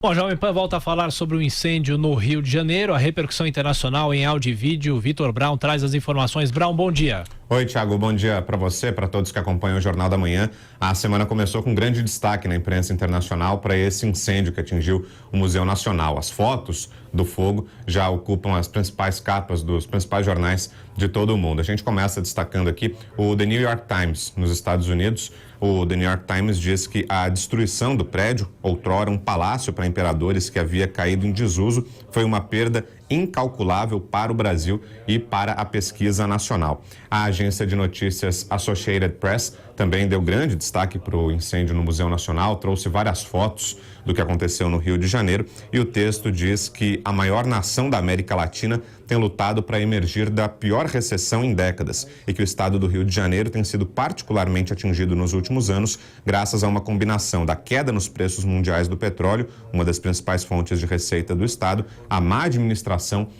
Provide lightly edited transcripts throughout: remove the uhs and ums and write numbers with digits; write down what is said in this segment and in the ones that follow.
Bom, a Jovem Pan volta a falar sobre o incêndio no Rio de Janeiro, a repercussão internacional em áudio e vídeo. Vitor Brown traz as informações. Brown, bom dia. Oi, Thiago, bom dia para você, para todos que acompanham o Jornal da Manhã. A semana começou com grande destaque na imprensa internacional para esse incêndio que atingiu o Museu Nacional. As fotos do fogo já ocupam as principais capas dos principais jornais de todo o mundo. A gente começa destacando aqui o The New York Times, nos Estados Unidos. O The New York Times diz que a destruição do prédio, outrora um palácio para imperadores que havia caído em desuso, foi uma perda incalculável para o Brasil e para a pesquisa nacional. A agência de notícias Associated Press também deu grande destaque para o incêndio no Museu Nacional, trouxe várias fotos do que aconteceu no Rio de Janeiro e o texto diz que a maior nação da América Latina tem lutado para emergir da pior recessão em décadas e que o estado do Rio de Janeiro tem sido particularmente atingido nos últimos anos graças a uma combinação da queda nos preços mundiais do petróleo, uma das principais fontes de receita do estado, a má administração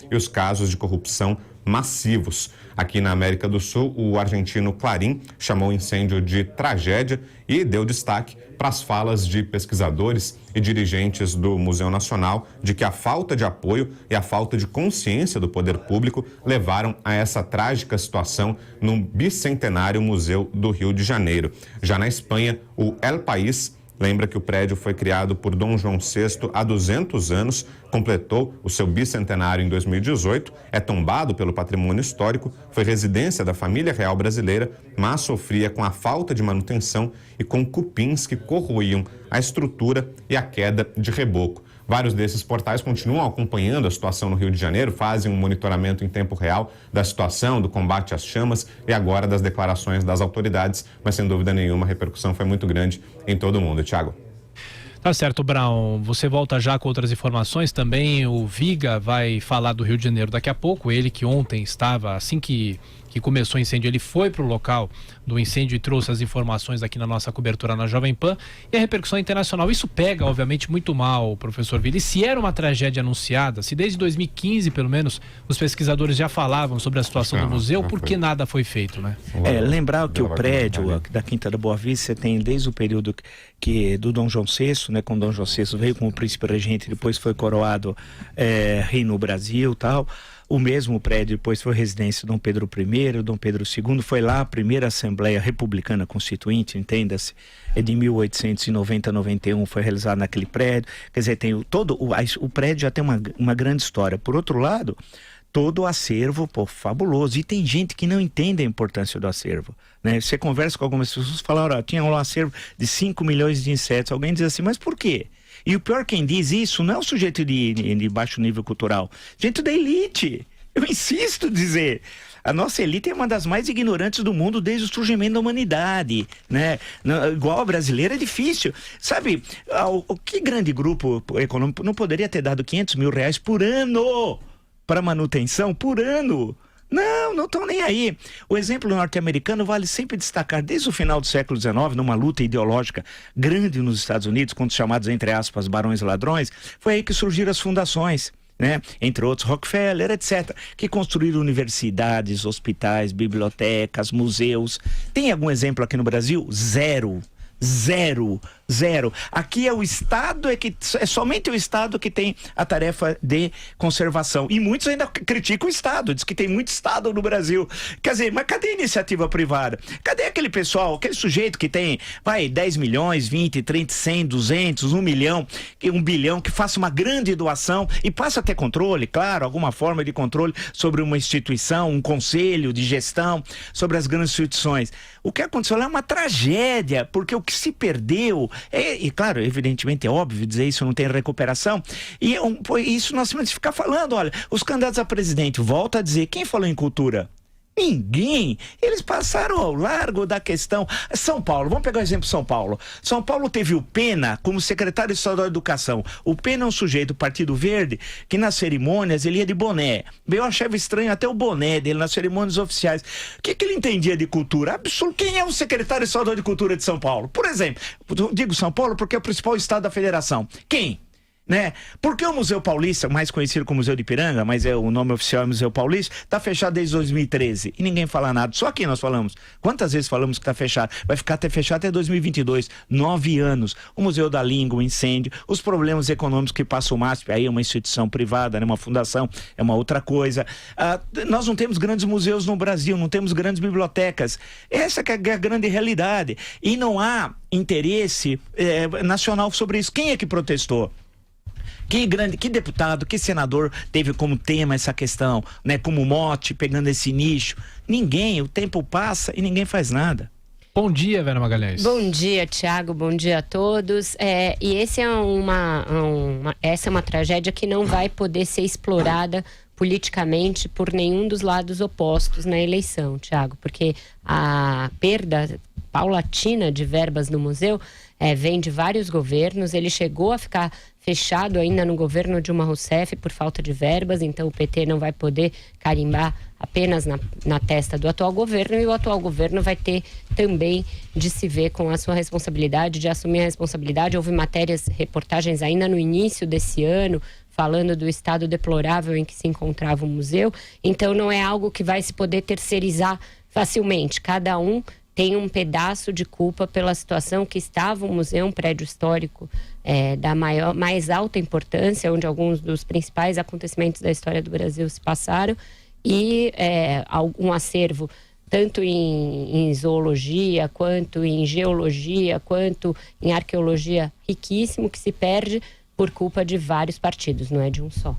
e os casos de corrupção massivos. Aqui na América do Sul, o argentino Clarín chamou o incêndio de tragédia e deu destaque para as falas de pesquisadores e dirigentes do Museu Nacional de que a falta de apoio e a falta de consciência do poder público levaram a essa trágica situação no bicentenário Museu do Rio de Janeiro. Já na Espanha, o El País lembra que o prédio foi criado por Dom João VI há 200 anos, completou o seu bicentenário em 2018, é tombado pelo patrimônio histórico, foi residência da família real brasileira, mas sofria com a falta de manutenção e com cupins que corroíam a estrutura e a queda de reboco. Vários desses portais continuam acompanhando a situação no Rio de Janeiro, fazem um monitoramento em tempo real da situação, do combate às chamas e agora das declarações das autoridades, mas sem dúvida nenhuma a repercussão foi muito grande em todo o mundo. Thiago. Tá certo, Brown. Você volta já com outras informações. Também o Viga vai falar do Rio de Janeiro daqui a pouco. Ele que ontem estava, assim que começou o incêndio, ele foi para o local do incêndio e trouxe as informações aqui na nossa cobertura na Jovem Pan. E a repercussão internacional, isso pega, obviamente, muito mal, professor Vila. E se era uma tragédia anunciada, se desde 2015, pelo menos, os pesquisadores já falavam sobre a situação do museu, por que nada foi feito, né? Lembrar que o prédio da Quinta da Boa Vista, você tem desde o período do Dom João VI, né, quando Dom João VI veio como príncipe regente, depois foi coroado rei no Brasil e tal. O mesmo prédio depois foi residência de Dom Pedro I, Dom Pedro II, foi lá a primeira Assembleia Republicana Constituinte, entenda-se, de 1890-91 foi realizada naquele prédio. Quer dizer, tem o prédio já tem uma grande história. Por outro lado, todo o acervo, fabuloso. E tem gente que não entende a importância do acervo, né? Você conversa com algumas pessoas, falaram, tinha um acervo de 5 milhões de insetos. Alguém diz assim, mas por quê? E o pior, quem diz isso não é o sujeito de baixo nível cultural, gente da elite. Eu insisto em dizer, a nossa elite é uma das mais ignorantes do mundo desde o surgimento da humanidade, né? Igual a brasileira é difícil. Sabe, que grande grupo econômico não poderia ter dado 500 mil reais por ano para manutenção, por ano? Não estão nem aí. O exemplo norte-americano vale sempre destacar, desde o final do século XIX, numa luta ideológica grande nos Estados Unidos, contra os chamados, entre aspas, barões ladrões, foi aí que surgiram as fundações, né? Entre outros, Rockefeller, etc., que construíram universidades, hospitais, bibliotecas, museus. Tem algum exemplo aqui no Brasil? Zero. Aqui é o Estado, é somente o Estado que tem a tarefa de conservação. E muitos ainda criticam o Estado, diz que tem muito Estado no Brasil. Quer dizer, mas cadê a iniciativa privada? Cadê aquele pessoal, aquele sujeito que tem, 10 milhões, 20, 30, 100, 200, 1 milhão, 1 bilhão, que faça uma grande doação e passa a ter controle, claro, alguma forma de controle sobre uma instituição, um conselho de gestão, sobre as grandes instituições. O que aconteceu lá é uma tragédia, porque o que se perdeu, e claro, evidentemente é óbvio dizer isso, não tem recuperação, e isso nós temos que ficar falando, olha, os candidatos a presidente, volta a dizer, quem falou em cultura? Ninguém. Eles passaram ao largo da questão. São Paulo, vamos pegar o exemplo de São Paulo. São Paulo teve o Pena como secretário estadual de educação. O Pena é um sujeito do Partido Verde que nas cerimônias ele ia de boné. Eu achava estranho até o boné dele nas cerimônias oficiais. O que ele entendia de cultura? Absoluto. Quem é o secretário estadual de cultura de São Paulo? Por exemplo, eu digo São Paulo porque é o principal estado da federação. Quem? né? Por que o Museu Paulista, mais conhecido como Museu de Ipiranga, mas o nome oficial é Museu Paulista, está fechado desde 2013 e ninguém fala nada. Só aqui nós falamos. Quantas vezes falamos que está fechado? Vai ficar até fechado até 2022, 9 anos. O Museu da Língua, o incêndio, os problemas econômicos que passa o MASP, aí é uma instituição privada, né? Uma fundação, é uma outra coisa. Nós não temos grandes museus no Brasil, não temos grandes bibliotecas. Essa que é a grande realidade. E não há interesse nacional sobre isso. Quem é que protestou? Que deputado, que senador teve como tema essa questão, né? Como mote, pegando esse nicho? Ninguém, o tempo passa e ninguém faz nada. Bom dia, Vera Magalhães. Bom dia, Thiago, bom dia a todos. E essa é uma tragédia que não vai poder ser explorada politicamente por nenhum dos lados opostos na eleição, Thiago, porque a perda paulatina de verbas no museu vem de vários governos. Ele chegou a ficar fechado ainda no governo Dilma Rousseff por falta de verbas, então o PT não vai poder carimbar apenas na testa do atual governo, e o atual governo vai ter também de se ver com a sua responsabilidade, de assumir a responsabilidade. Houve reportagens ainda no início desse ano falando do estado deplorável em que se encontrava o museu, então não é algo que vai se poder terceirizar facilmente. Cada um tem um pedaço de culpa pela situação que estava o museu, um prédio histórico da mais alta importância, onde alguns dos principais acontecimentos da história do Brasil se passaram, e um acervo tanto em zoologia, quanto em geologia, quanto em arqueologia riquíssimo, que se perde por culpa de vários partidos, não é de um só.